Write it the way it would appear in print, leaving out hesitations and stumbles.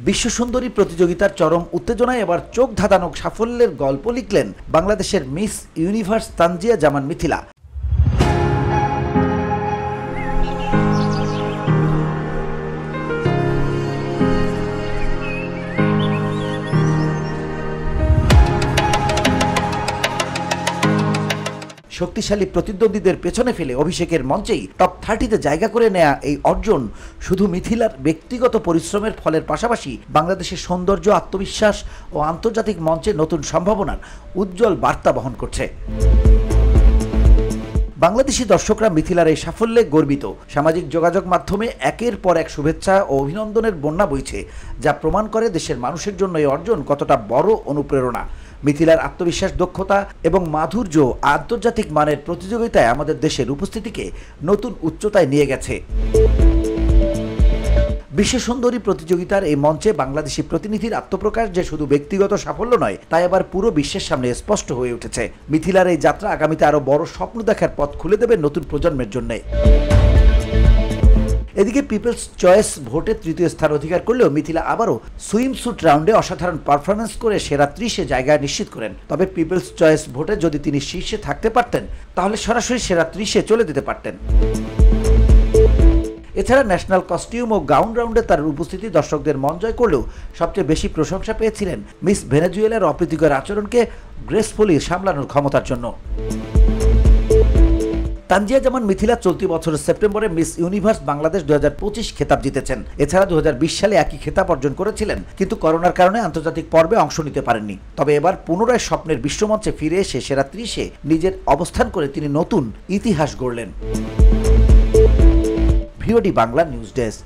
বিশ্ব সুন্দরী প্রতিযোগিতার চরম উত্তেজনায় এবার চোখ ধাঁধানো সাফল্যের গল্প লিখলেন বাংলাদেশের মিস ইউনিভার্স তানজিয়া জামান মিথিলা। শক্তিশালী প্রতিদ্বন্দ্বীদের পেছনে ফেলে অভিষেকের মঞ্চেই টপ 30-তে জায়গা করে নেয়া এই অর্জন শুধু মিথিলার ব্যক্তিগত পরিশ্রমের ফলের পাশাপাশি বাংলাদেশের সৌন্দর্য, আত্মবিশ্বাস ও আন্তর্জাতিক মঞ্চে নতুন সম্ভাবনার উজ্জ্বল বার্তা বহন করছে। বাংলাদেশি দর্শকরা মিথিলার এই সাফল্যে গর্বিত। সামাজিক যোগাযোগ মাধ্যমে একের পর এক শুভেচ্ছা ও অভিনন্দনের বন্যা বইছে, যা প্রমাণ করে দেশের মানুষের জন্য এই অর্জন কতটা বড় অনুপ্রেরণা। মিথিলার আত্মবিশ্বাস, দক্ষতা এবং মাধুর্য আন্তর্জাতিক মানের প্রতিযোগিতায় আমাদের দেশের উপস্থিতিকে নতুন উচ্চতায় নিয়ে গেছে। বিশ্ব সুন্দরী প্রতিযোগিতার এই মঞ্চে বাংলাদেশি প্রতিনিধির আত্মপ্রকাশ যে শুধু ব্যক্তিগত সাফল্য নয়, তা এবার পুরো বিশ্বের সামনে স্পষ্ট হয়ে উঠেছে। মিথিলার এই যাত্রা আগামীতে আরও বড় স্বপ্ন দেখার পথ খুলে দেবে নতুন প্রজন্মের জন্য। এদিকে পিপলস চয়েস ভোটে তৃতীয় স্থান অধিকার করলেও মিথিলা আবারও সুইমস্যুট রাউন্ডে অসাধারণ পারফরমেন্স করে সেরা 30-এ জায়গা নিশ্চিত করেন। তবে পিপলস চয়েস ভোটে যদি তিনি শীর্ষে থাকতে পারতেন, তাহলে সরাসরি সেরা 30-এ চলে যেতে পারতেন। এছাড়া ন্যাশনাল কস্টিউম ও গাউন রাউন্ডে তার উপস্থিতি দর্শকদের মন জয় করলেও সবচেয়ে বেশি প্রশংসা পেয়েছিলেন মিস ভেনেজুয়েলার অপ্রীতিকর আচরণকে গ্রেসফুলি সামলানোর ক্ষমতার জন্য। তানজিয়া জামান মিথিলা চলতি বছরের সেপ্টেম্বরে মিস ইউনিভার্স বাংলাদেশ 2025 খেতাব জিতেছেন। এছাড়া 2020 সালে একই খেতাব অর্জন করেছিলেন, কিন্তু করোনার কারণে আন্তর্জাতিক পর্বে অংশ নিতে পারেননি। তবে এবার পুনরায় স্বপ্নের বিশ্বমঞ্চে ফিরে এসে সেরা 30-এ নিজের অবস্থান করে তিনি নতুন ইতিহাস গড়লেন। VOD Bangla news desk.